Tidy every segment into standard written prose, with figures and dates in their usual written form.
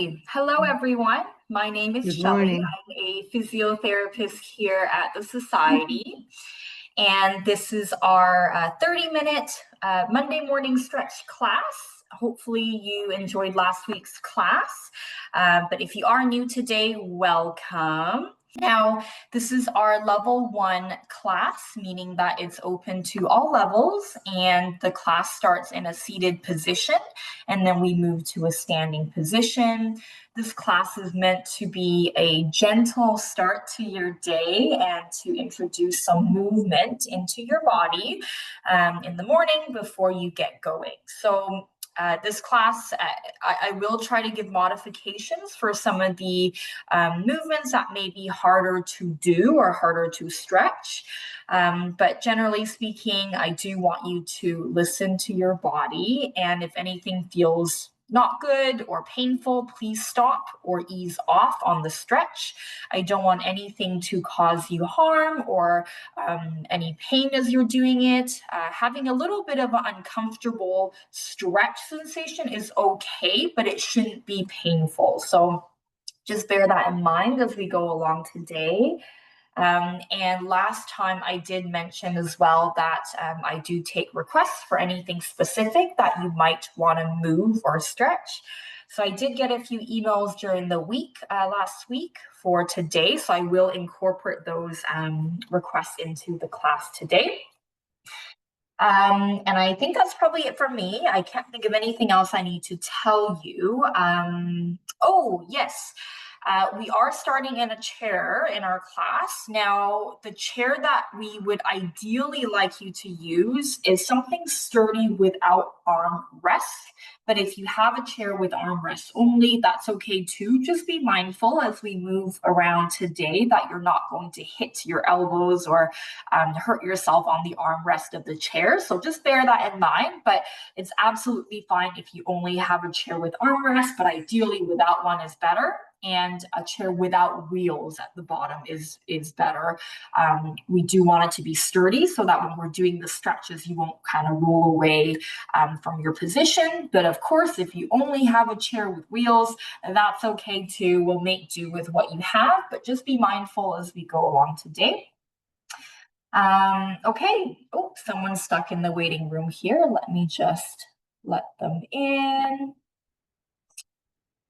Hello, everyone. My name is Good Shelly. morning. I'm a physiotherapist here at the Society. And this is our 30-minute Monday morning stretch class. Hopefully you enjoyed last week's class. But if you are new today, welcome. Now, this is our level 1 class, meaning that it's open to all levels, and the class starts in a seated position, and then we move to a standing position. This class is meant to be a gentle start to your day and to introduce some movement into your body in the morning before you get going. So this class, I will try to give modifications for some of the movements that may be harder to do or harder to stretch. But generally speaking, I do want you to listen to your body. And if anything feels not good or painful, please stop or ease off on the stretch. I don't want anything to cause you harm or any pain as you're doing it. Having a little bit of an uncomfortable stretch sensation is okay, but it shouldn't be painful. So just bear that in mind as we go along today. And last time I did mention as well that I do take requests for anything specific that you might want to move or stretch. So I did get a few emails during the week, last week for today. So I will incorporate those requests into the class today. And I think that's probably it for me. I can't think of anything else I need to tell you. Oh, yes. We are starting in a chair in our class. Now, the chair that we would ideally like you to use is something sturdy without arm rest. But if you have a chair with arm rest only, that's okay too. Just be mindful as we move around today that you're not going to hit your elbows or hurt yourself on the armrest of the chair. So just bear that in mind. But it's absolutely fine if you only have a chair with armrest, but ideally without one is better. And a chair without wheels at the bottom is better. We do want it to be sturdy so that when we're doing the stretches, you won't kind of roll away from your position. But of course, if you only have a chair with wheels, that's okay too. We'll make do with what you have, but just be mindful as we go along today. Okay. Oh, someone's stuck in the waiting room here. Let me just let them in.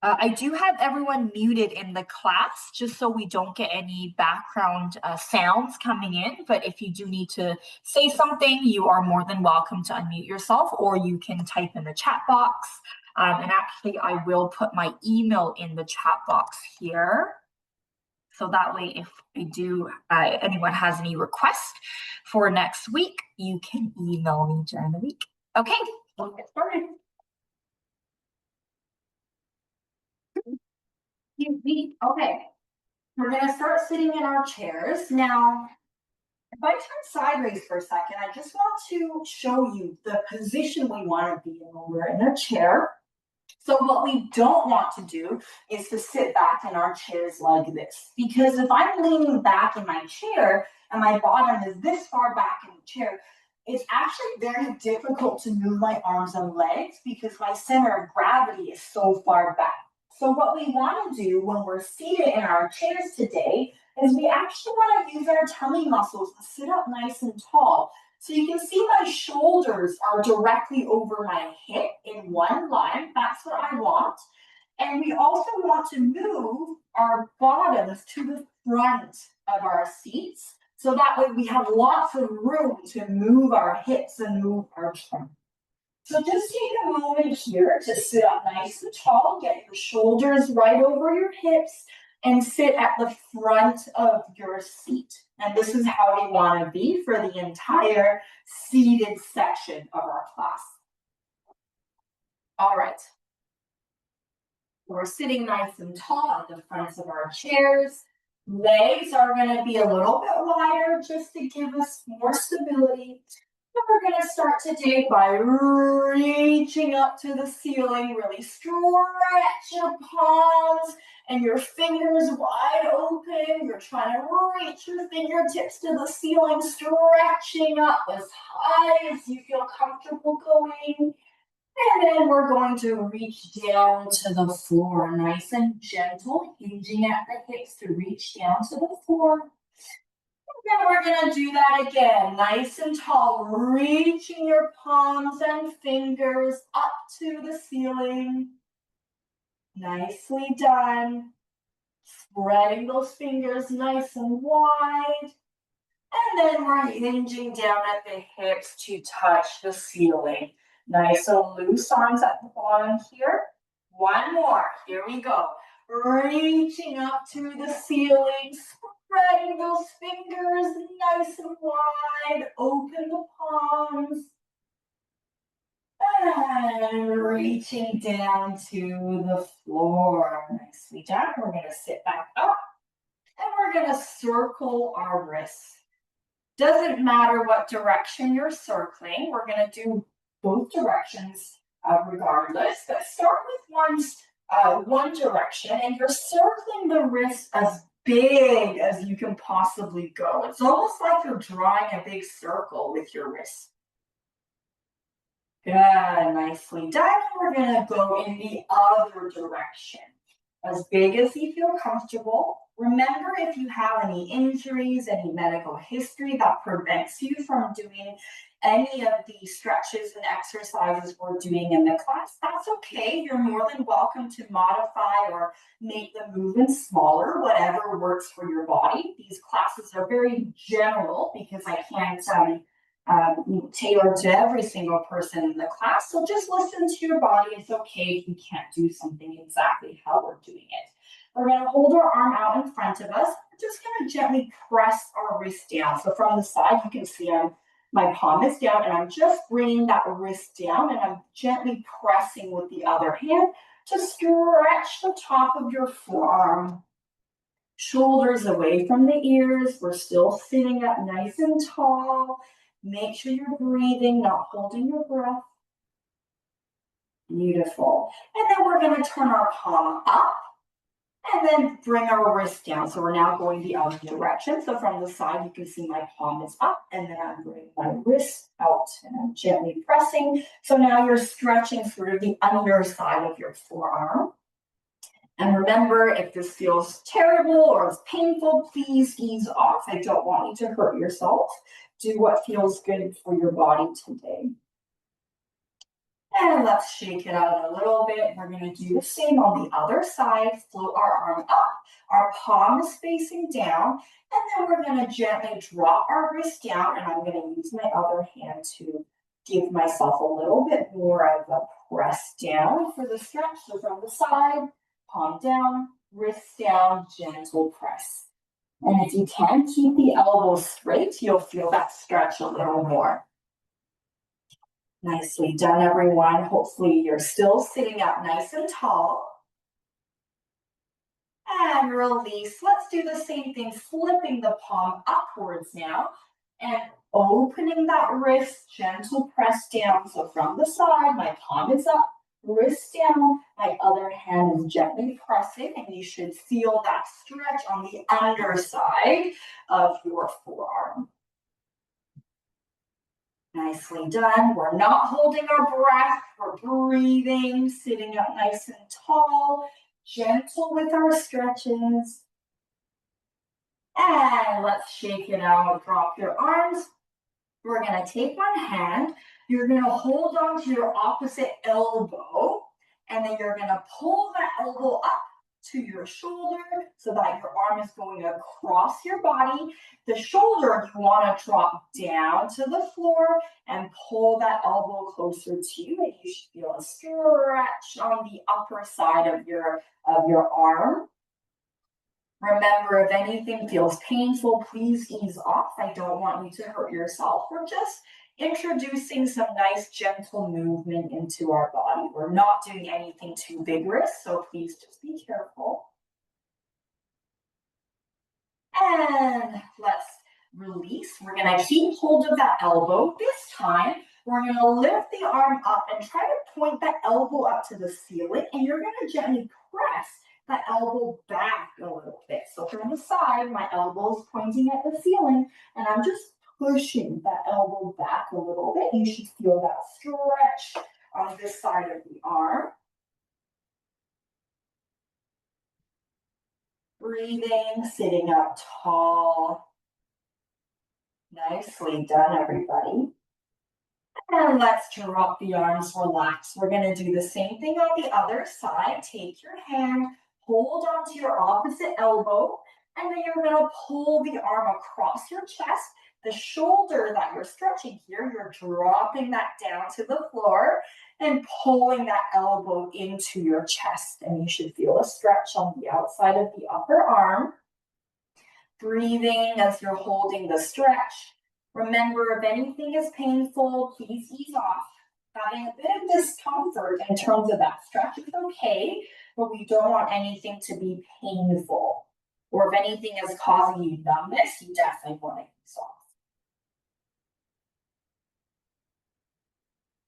I do have everyone muted in the class just so we don't get any background sounds coming in. But if you do need to say something, you are more than welcome to unmute yourself, or you can type in the chat box. And actually, I will put my email in the chat box here. So that way, if anyone has any requests for next week, you can email me during the week. Okay, let's get started. Okay, we're going to start sitting in our chairs. Now, if I turn sideways for a second, I just want to show you the position we want to be in when we're in a chair. So what we don't want to do is to sit back in our chairs like this, because if I'm leaning back in my chair and my bottom is this far back in the chair, it's actually very difficult to move my arms and legs because my center of gravity is so far back. So what we want to do when we're seated in our chairs today is we actually want to use our tummy muscles to sit up nice and tall. So you can see my shoulders are directly over my hip in one line. That's what I want. And we also want to move our bottoms to the front of our seats. So that way we have lots of room to move our hips and move our trunk. So just take a moment here to sit up nice and tall, get your shoulders right over your hips, and sit at the front of your seat. And this is how we want to be for the entire seated section of our class. All right. We're sitting nice and tall at the fronts of our chairs. Legs are going to be a little bit wider just to give us more stability. And we're going to start today by reaching up to the ceiling. Really stretch your palms and your fingers wide open. You're trying to reach your fingertips to the ceiling, stretching up as high as you feel comfortable going. And then we're going to reach down to the floor, nice and gentle, hinging at the hips to reach down to the floor. And we're gonna do that again, nice and tall, reaching your palms and fingers up to the ceiling. Nicely done. Spreading those fingers nice and wide. And then we're hinging down at the hips to touch the ceiling. Nice and loose arms at the bottom here. One more, here we go. Reaching up to the ceiling, spreading those fingers nice and wide. Open the palms. And reaching down to the floor. Nicely done. We're going to sit back up and we're going to circle our wrists. Doesn't matter what direction you're circling. We're going to do both directions regardless. But start with one direction and you're circling the wrist as big as you can possibly go. It's almost like you're drawing a big circle with your wrist. Good, nicely done. We're going to go in the other direction. As big as you feel comfortable. Remember, if you have any injuries, any medical history that prevents you from doing any of the stretches and exercises we're doing in the class, that's okay. You're more than welcome to modify or make the movements smaller, whatever works for your body. These classes are very general because I can't tailor to every single person in the class. So just listen to your body. It's okay if you can't do something exactly how we're doing it. We're going to hold our arm out in front of us. We're just going to gently press our wrist down. So from the side, you can see my palm is down and I'm just bringing that wrist down and I'm gently pressing with the other hand to stretch the top of your forearm. Shoulders away from the ears. We're still sitting up nice and tall. Make sure you're breathing, not holding your breath. Beautiful. And then we're going to turn our palm up and then bring our wrist down. So we're now going the other direction. So from the side, you can see my palm is up and then I'm bringing my wrist out and I'm gently pressing. So now you're stretching through the underside of your forearm. And remember, if this feels terrible or is painful, please ease off. I don't want you to hurt yourself. Do what feels good for your body today. And let's shake it out a little bit. We're going to do the same on the other side. Float our arm up. Our palm is facing down. And then we're going to gently drop our wrist down. And I'm going to use my other hand to give myself a little bit more of a press down for the stretch. So from the side, palm down, wrist down, gentle press. And if you can, keep the elbows straight. You'll feel that stretch a little more. Nicely done, everyone. Hopefully you're still sitting up nice and tall. And release. Let's do the same thing, flipping the palm upwards now and opening that wrist, gentle press down. So from the side, my palm is up, wrist down, my other hand is gently pressing, and you should feel that stretch on the underside of your forearm. Nicely done. We're not holding our breath. We're breathing, sitting up nice and tall, gentle with our stretches. And let's shake it out. Drop your arms. We're going to take one hand. You're going to hold on to your opposite elbow. And then you're going to pull that elbow up to your shoulder so that your arm is going across your body. The shoulder, you want to drop down to the floor and pull that elbow closer to you. And you should feel a stretch on the upper side of your arm. Remember, if anything feels painful, please ease off. I don't want you to hurt yourself. We're just introducing some nice gentle movement into our body. We're not doing anything too vigorous, so please just be careful. And let's release. We're going to keep hold of that elbow. This time, we're going to lift the arm up and try to point that elbow up to the ceiling, and you're going to gently press that elbow back a little bit. So from the side, my elbow is pointing at the ceiling, and I'm just pushing that elbow back a little bit. You should feel that stretch on this side of the arm. Breathing, sitting up tall. Nicely done, everybody. And let's drop the arms, relax. We're going to do the same thing on the other side. Take your hand, hold onto your opposite elbow, and then you're going to pull the arm across your chest. The shoulder that you're stretching here, you're dropping that down to the floor and pulling that elbow into your chest. And you should feel a stretch on the outside of the upper arm. Breathing as you're holding the stretch. Remember, if anything is painful, please ease off. Having a bit of discomfort in terms of that stretch is okay, but we don't want anything to be painful. Or if anything is causing you numbness, you definitely want to ease off.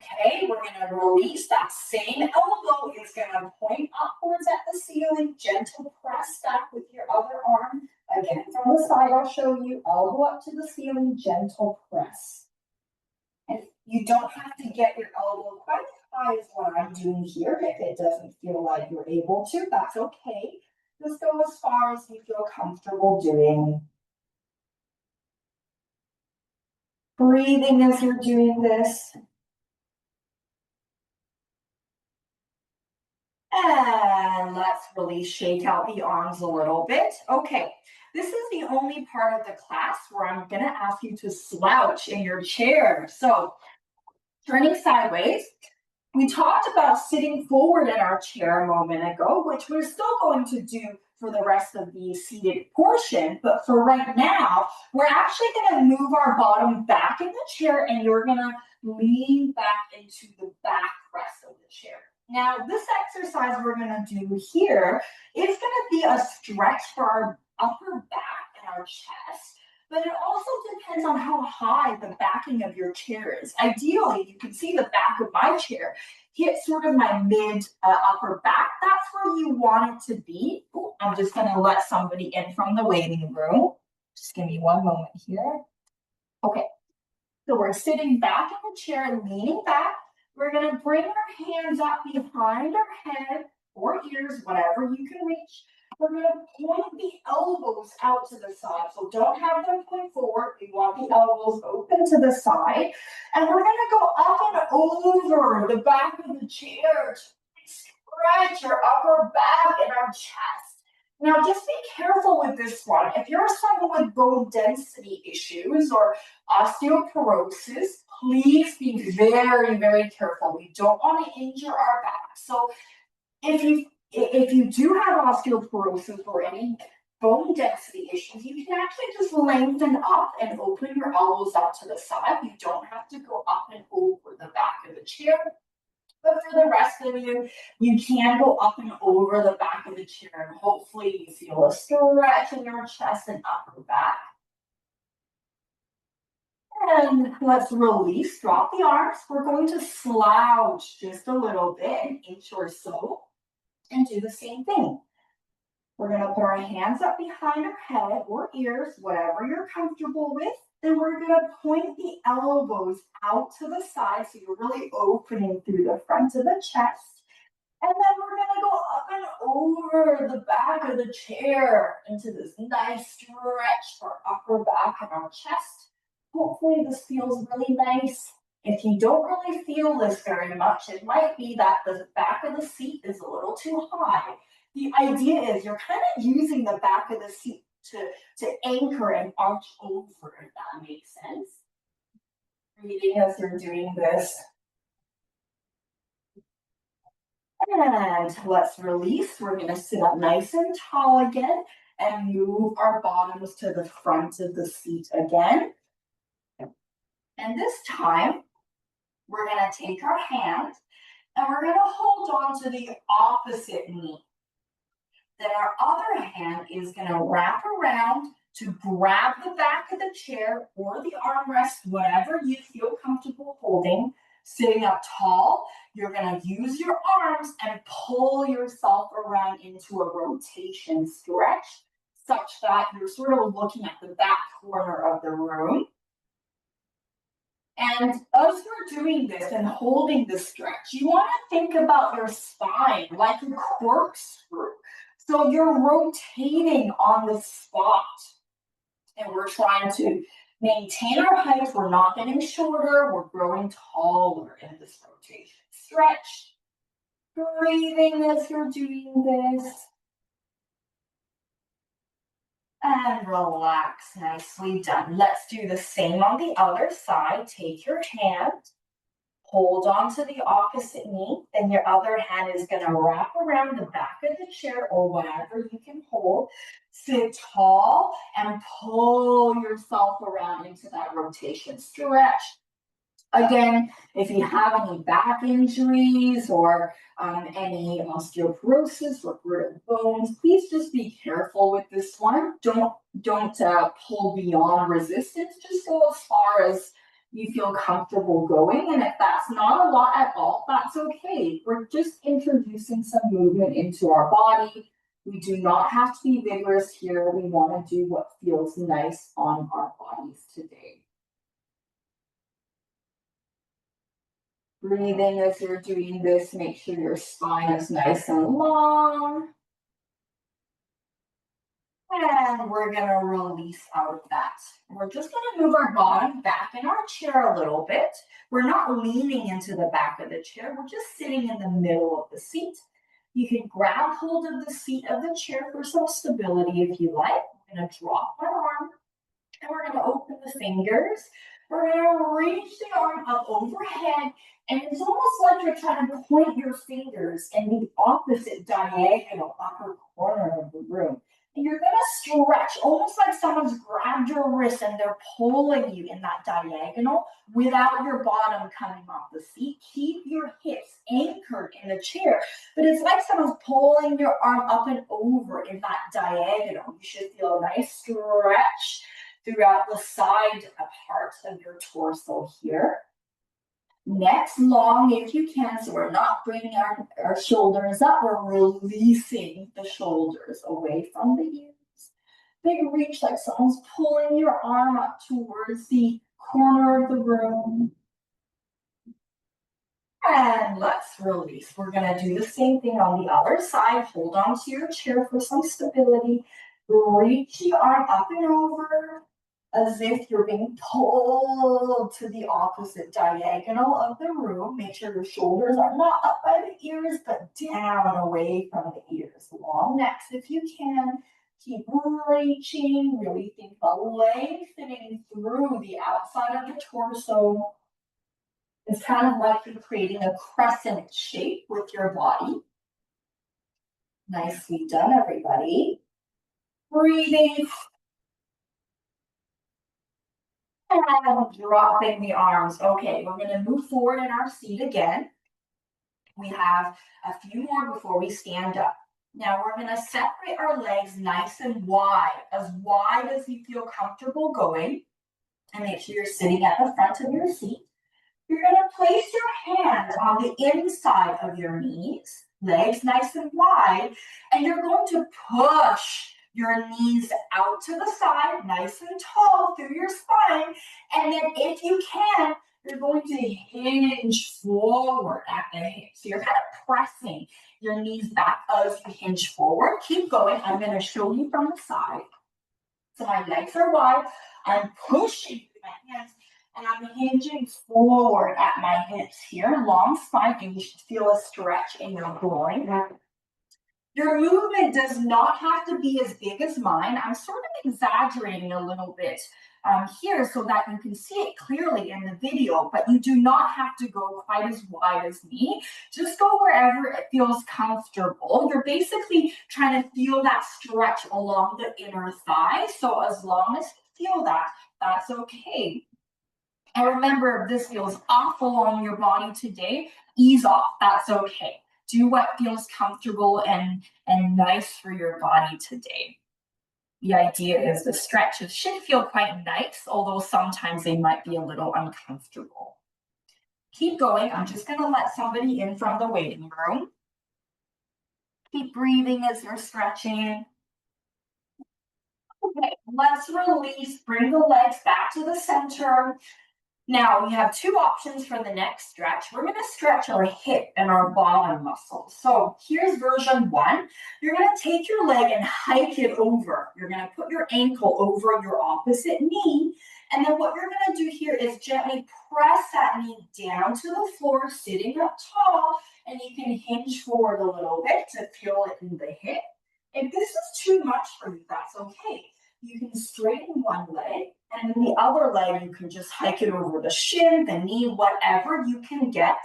Okay, we're going to release. That same elbow is going to point upwards at the ceiling. Gentle press back with your other arm. Again, from the side, I'll show you. Elbow up to the ceiling, gentle press. And you don't have to get your elbow quite as high as what I'm doing here. If it doesn't feel like you're able to, that's okay. Just go as far as you feel comfortable doing. Breathing as you're doing this. And let's really shake out the arms a little bit. Okay, this is the only part of the class where I'm going to ask you to slouch in your chair. So, turning sideways. We talked about sitting forward in our chair a moment ago, which we're still going to do for the rest of the seated portion. But for right now, we're actually going to move our bottom back in the chair and you're going to lean back into the backrest of the chair. Now, this exercise we're going to do here is going to be a stretch for our upper back and our chest. But it also depends on how high the backing of your chair is. Ideally, you can see the back of my chair hit sort of my mid upper back. That's where you want it to be. Ooh, I'm just going to let somebody in from the waiting room. Just give me one moment here. Okay, so we're sitting back in the chair, leaning back. We're going to bring our hands up behind our head or ears, whatever you can reach. We're going to point the elbows out to the side. So don't have them point forward. We want the elbows open to the side. And we're going to go up and over the back of the chair. Stretch your upper back and our chest. Now, just be careful with this one. If you're someone with bone density issues or osteoporosis, please be very, very careful. We don't want to injure our back. So if you do have osteoporosis or any bone density issues, you can actually just lengthen up and open your elbows out to the side. You don't have to go up and over the back of the chair. But for the rest of you, you can go up and over the back of the chair, and hopefully you feel a stretch in your chest and upper back. And let's release, drop the arms. We're going to slouch just a little bit, an inch or so, and do the same thing. We're going to put our hands up behind our head or ears, whatever you're comfortable with. Then we're going to point the elbows out to the side so you're really opening through the front of the chest. And then we're going to go up and over the back of the chair into this nice stretch for our upper back and our chest. Hopefully this feels really nice. If you don't really feel this very much, it might be that the back of the seat is a little too high. The idea is you're kind of using the back of the seat to anchor and arch over, if that makes sense. Breathing as you're doing this. And let's release. We're going to sit up nice and tall again and move our bottoms to the front of the seat again. And this time, we're going to take our hand and we're going to hold on to the opposite knee. Then our other hand is going to wrap around to grab the back of the chair or the armrest, whatever you feel comfortable holding. Sitting up tall, you're going to use your arms and pull yourself around into a rotation stretch, such that you're sort of looking at the back corner of the room. And as you're doing this and holding the stretch, you want to think about your spine like a corkscrew. So you're rotating on the spot. And we're trying to maintain our height. We're not getting shorter. We're growing taller in this rotation. Stretch. Breathing as you're doing this. And relax, nicely done. Let's do the same on the other side. Take your hand, hold on to the opposite knee, then your other hand is gonna wrap around the back of the chair or whatever you can hold. Sit tall and pull yourself around into that rotation. Stretch. Again, if you have any back injuries or any osteoporosis or brittle bones, please just be careful with this one. Don't pull beyond resistance. Just go as far as you feel comfortable going. And if that's not a lot at all, that's okay. We're just introducing some movement into our body. We do not have to be vigorous here. We want to do what feels nice on our bodies today. Breathing as you're doing this, make sure your spine is nice and long. And we're gonna release out of that. We're just gonna move our body back in our chair a little bit. We're not leaning into the back of the chair. We're just sitting in the middle of the seat. You can grab hold of the seat of the chair for some stability if you like. I'm gonna drop my arm and we're gonna open the fingers. We're gonna reach the arm up overhead, and it's almost like you're trying to point your fingers in the opposite diagonal upper corner of the room. And you're gonna stretch, almost like someone's grabbed your wrist and they're pulling you in that diagonal without your bottom coming off the seat. Keep your hips anchored in the chair, but it's like someone's pulling your arm up and over in that diagonal. You should feel a nice stretch throughout the side part of your torso here. Necks long if you can, so we're not bringing our shoulders up, we're releasing the shoulders away from the ears. Big reach like someone's pulling your arm up towards the corner of the room. And let's release. We're gonna do the same thing on the other side. Hold on to your chair for some stability. Reach the arm up and over, as if you're being pulled to the opposite diagonal of the room. Make sure your shoulders are not up by the ears, but down away from the ears. Long necks if you can. Keep reaching, really think about lengthening through the outside of the torso. It's kind of like you're creating a crescent shape with your body. Nicely done, everybody. Breathing. And dropping the arms. Okay, we're going to move forward in our seat again. We have a few more before we stand up. Now we're going to separate our legs nice and wide as you feel comfortable going. And make sure you're sitting at the front of your seat. You're going to place your hands on the inside of your knees, legs nice and wide, and you're going to push your knees out to the side, nice and tall through your spine. And then if you can, you're going to hinge forward at the hips. So you're kind of pressing your knees back as you hinge forward. Keep going. I'm going to show you from the side. So my legs are wide. I'm pushing with my hands. And I'm hinging forward at my hips here, long spine, and you should feel a stretch in your groin. Your movement does not have to be as big as mine. I'm sort of exaggerating a little bit here so that you can see it clearly in the video, but you do not have to go quite as wide as me. Just go wherever it feels comfortable. You're basically trying to feel that stretch along the inner thigh. So as long as you feel that, that's okay. And remember, if this feels awful on your body today, ease off. That's okay. Do what feels comfortable and nice for your body today. The idea is the stretches should feel quite nice, although sometimes they might be a little uncomfortable. Keep going. I'm just going to let somebody in from the waiting room. Keep breathing as you're stretching. Okay, let's release. Bring the legs back to the center. Now we have two options for the next stretch. We're going to stretch our hip and our bottom muscles. So here's version one. You're going to take your leg and hike it over. You're going to put your ankle over your opposite knee. And then what you're going to do here is gently press that knee down to the floor, sitting up tall. And you can hinge forward a little bit to feel it in the hip. If this is too much for you, that's okay. You can straighten one leg, and then the other leg, you can just hike it over the shin, the knee, whatever you can get,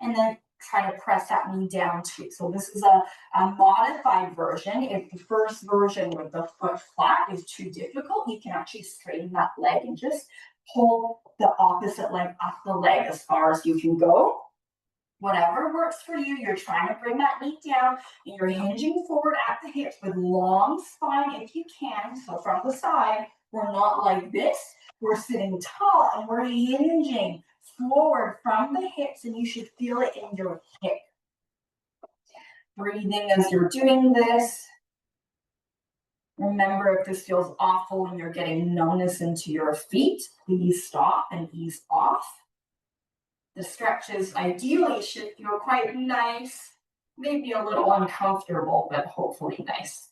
and then try to press that knee down too. So this is a modified version. If the first version with the foot flat is too difficult, you can actually straighten that leg and just pull the opposite leg up the leg as far as you can go. Whatever works for you, you're trying to bring that knee down and you're hinging forward at the hips with long spine if you can. So from the side, we're not like this. We're sitting tall and we're hinging forward from the hips, and you should feel it in your hip. Breathing as you're doing this. Remember, if this feels awful and you're getting numbness into your feet, please stop and ease off. The stretches ideally should feel quite nice, maybe a little uncomfortable, but hopefully nice.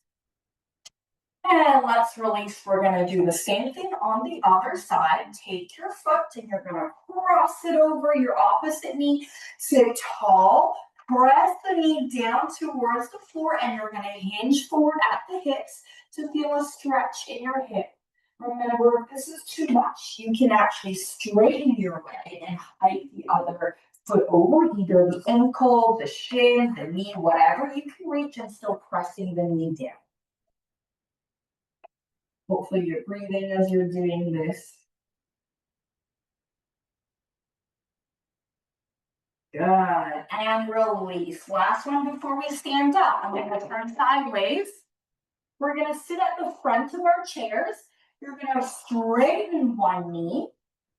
And let's release. We're going to do the same thing on the other side. Take your foot and you're going to cross it over your opposite knee. Sit tall. Press the knee down towards the floor, and you're going to hinge forward at the hips to feel a stretch in your hip. Remember, if this is too much, you can actually straighten your leg and hike the other foot over, either the ankle, the shin, the knee, whatever you can reach, and still pressing the knee down. Hopefully you're breathing as you're doing this. Good. And release. Last one before we stand up. I'm going to turn sideways. We're going to sit at the front of our chairs. You're going to straighten one knee.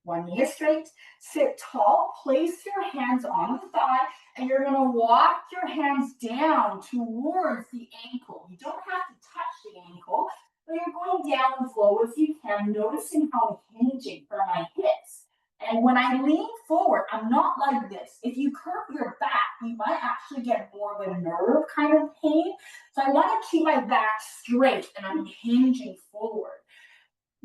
One knee is straight. Sit tall. Place your hands on the thigh, and you're going to walk your hands down towards the ankle. You don't have to touch the ankle, but you're going down as low as you can, noticing how I'm hinging from my hips. And when I lean forward, I'm not like this. If you curve your back, you might actually get more of a nerve kind of pain. So I want to keep my back straight, and I'm hinging forward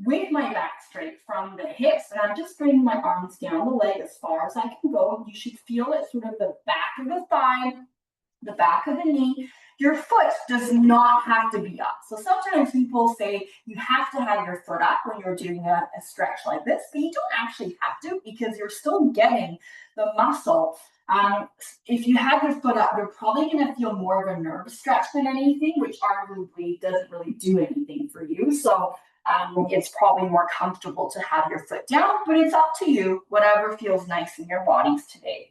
with my back straight from the hips, and I'm just bringing my arms down the leg as far as I can go. You should feel it sort of the back of the thigh, the back of the knee. Your foot does not have to be up. So sometimes people say you have to have your foot up when you're doing a stretch like this, but you don't actually have to, because you're still getting the muscle. If you have your foot up, you're probably going to feel more of a nerve stretch than anything, which arguably doesn't really do anything for you. So it's probably more comfortable to have your foot down, but it's up to you, whatever feels nice in your bodies today.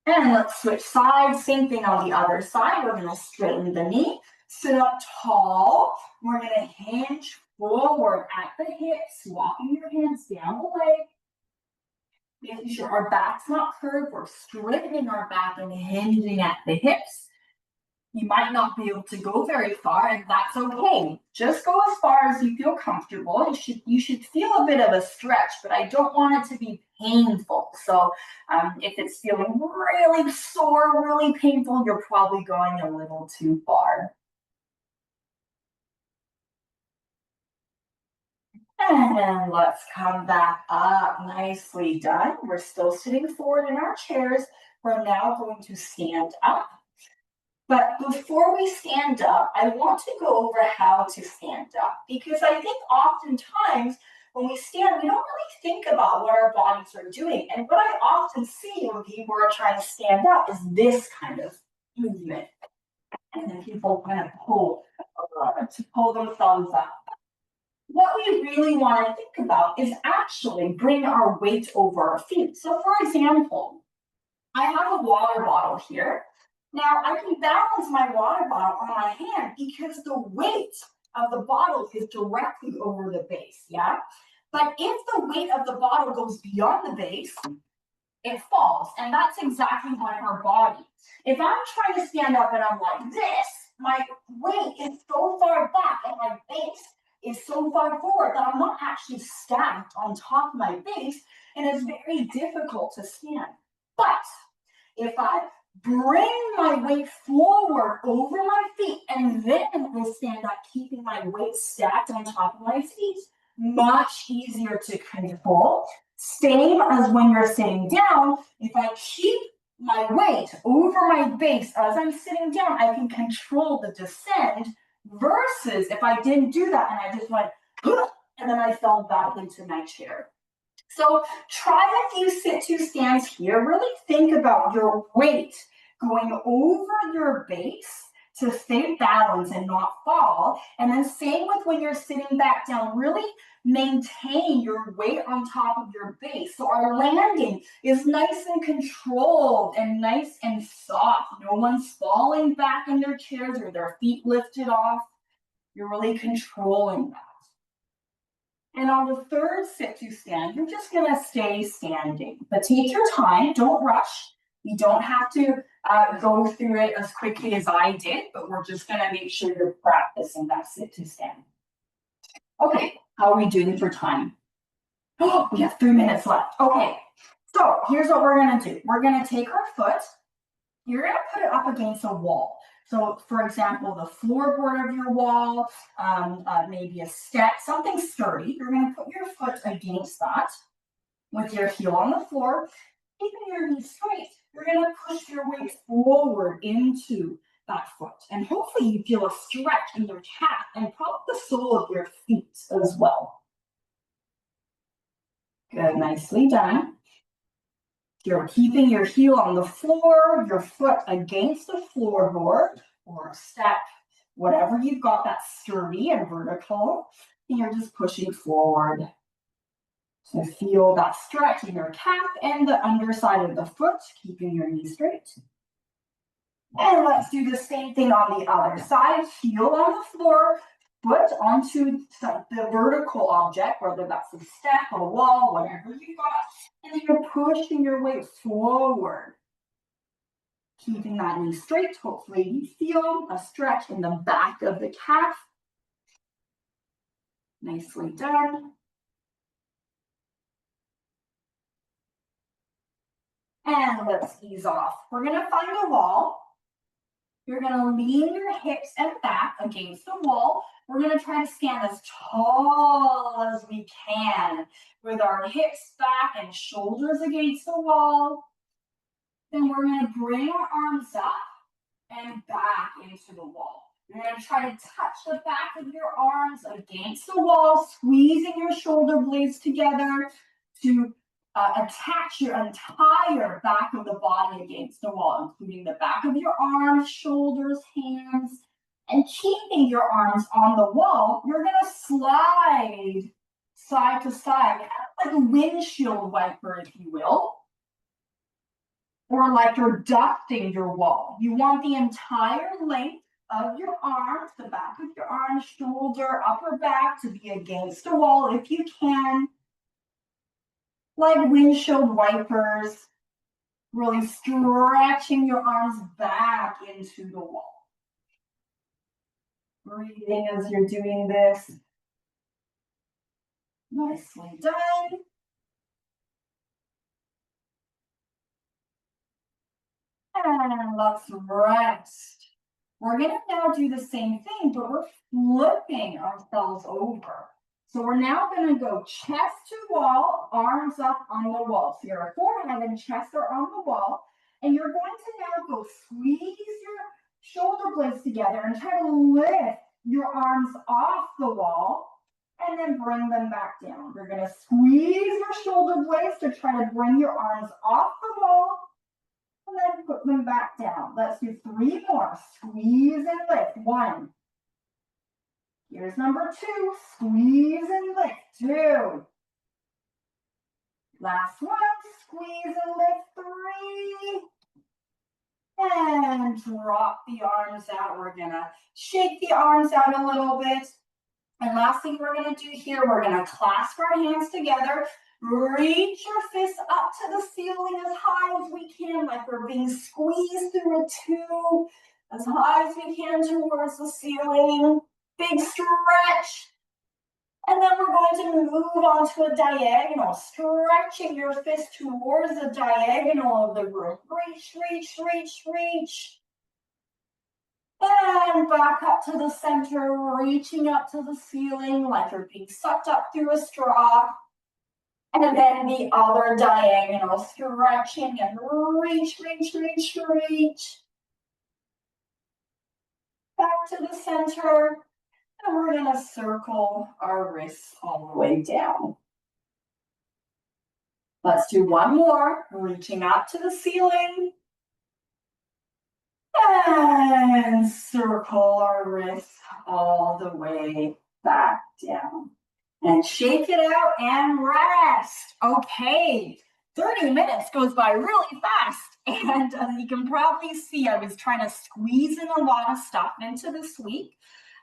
And let's switch sides. Same thing on the other side. We're going to straighten the knee, sit up tall. We're going to hinge forward at the hips, walking your hands down the leg, making sure our back's not curved. We're straightening our back and hinging at the hips. You might not be able to go very far, and that's okay. Just go as far as you feel comfortable. You should feel a bit of a stretch, but I don't want it to be painful. So if it's feeling really sore, really painful, you're probably going a little too far. And let's come back up. Nicely done. We're still sitting forward in our chairs. We're now going to stand up. But before we stand up, I want to go over how to stand up, because I think oftentimes when we stand, we don't really think about what our bodies are doing. And what I often see when people are trying to stand up is this kind of movement. And then people kind of pull themselves up. What we really want to think about is actually bring our weight over our feet. So for example, I have a water bottle here. Now I can balance my water bottle on my hand because the weight of the bottle is directly over the base, yeah? But if the weight of the bottle goes beyond the base, it falls. And that's exactly like our body. If I'm trying to stand up and I'm like this, my weight is so far back at my base, is so far forward that I'm not actually stacked on top of my base, and it's very difficult to stand. But if I bring my weight forward over my feet and then I stand up, keeping my weight stacked on top of my feet, much easier to control. Same as when you're sitting down, if I keep my weight over my base as I'm sitting down, I can control the descent, versus if I didn't do that and I just went, and then I fell back into my chair. So try a few sit-to stands here. Really think about your weight going over your base to stay balanced and not fall. And then same with when you're sitting back down, really maintain your weight on top of your base. So our landing is nice and controlled and nice and soft. No one's falling back in their chairs or their feet lifted off. You're really controlling that. And on the third sit-to stand, you're just gonna stay standing, but take your time, don't rush. You don't have to go through it as quickly as I did, but we're just gonna make sure you're practicing that sit-to stand. Okay, how are we doing for time? Oh, we have 3 minutes left. Okay, so here's what we're gonna do. We're gonna take our foot, you're gonna put it up against a wall. So for example, the floorboard of your wall, maybe a step, something sturdy. You're gonna put your foot against that with your heel on the floor, keeping your knees straight. You're gonna push your weight forward into that foot. And hopefully you feel a stretch in your calf and probably the sole of your feet as well. Good, nicely done. You're keeping your heel on the floor, your foot against the floorboard or a step, whatever you've got that's sturdy and vertical, and you're just pushing forward. So feel that stretch in your calf and the underside of the foot, keeping your knee straight. And let's do the same thing on the other side. Heel on the floor, foot onto the vertical object, whether that's a step, a wall, whatever you've got. And then you're pushing your weight forward. Keeping that knee straight. Hopefully you feel a stretch in the back of the calf. Nicely done. And let's ease off. We're going to find a wall. You're going to lean your hips and back against the wall. We're going to try to stand as tall as we can with our hips back and shoulders against the wall. Then we're going to bring our arms up and back into the wall. You're going to try to touch the back of your arms against the wall, squeezing your shoulder blades together to attach your entire back of the body against the wall, including the back of your arms, shoulders, hands, and keeping your arms on the wall. You're going to slide side to side, like a windshield wiper, if you will, or like you're dusting your wall. You want the entire length of your arms, the back of your arm, shoulder, upper back to be against the wall if you can. Like windshield wipers, really stretching your arms back into the wall. Breathing as you're doing this. Nicely done. And let's rest. We're going to now do the same thing, but we're flipping ourselves over. So we're now going to go chest to wall, arms up on the wall. So your forehead and chest are on the wall. And you're going to now go squeeze your shoulder blades together and try to lift your arms off the wall and then bring them back down. You're going to squeeze your shoulder blades to try to bring your arms off the wall and then put them back down. Let's do 3 more. Squeeze and lift. 1. Here's number 2. Squeeze and lift. 2. Last one. Squeeze and lift. 3. And drop the arms out. We're going to shake the arms out a little bit. And last thing we're going to do here, we're going to clasp our hands together. Reach your fists up to the ceiling as high as we can, like we're being squeezed through a tube. As high as we can towards the ceiling. Big stretch. And then we're going to move on to a diagonal, stretching your fist towards the diagonal of the room. Reach, reach, reach, reach. And back up to the center, reaching up to the ceiling like you're being sucked up through a straw. And then the other diagonal, stretching and reach, reach, reach, reach. Back to the center. And we're going to circle our wrists all the way down. Let's do one more, reaching up to the ceiling. And circle our wrists all the way back down. And shake it out and rest. Okay, 30 minutes goes by really fast. And as you can probably see, I was trying to squeeze in a lot of stuff into this week.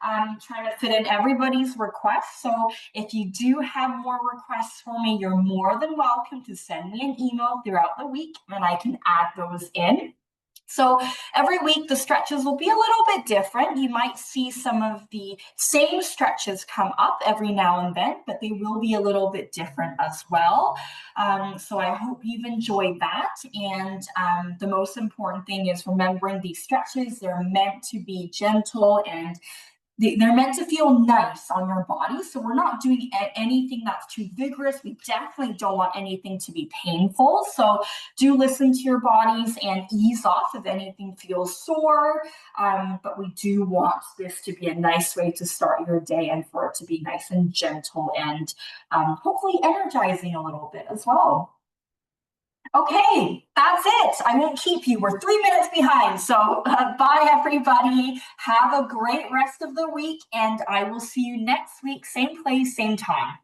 I'm trying to fit in everybody's requests. So if you do have more requests for me, you're more than welcome to send me an email throughout the week and I can add those in. So every week the stretches will be a little bit different. You might see some of the same stretches come up every now and then, but they will be a little bit different as well. So I hope you've enjoyed that. And the most important thing is remembering these stretches, they're meant to be gentle and they're meant to feel nice on your body. So we're not doing anything that's too vigorous. We definitely don't want anything to be painful. So do listen to your bodies and ease off if anything feels sore. But we do want this to be a nice way to start your day and for it to be nice and gentle and hopefully energizing a little bit as well. Okay, that's it. I won't keep you. We're 3 minutes behind. So bye, everybody. Have a great rest of the week, and I will see you next week, same place, same time.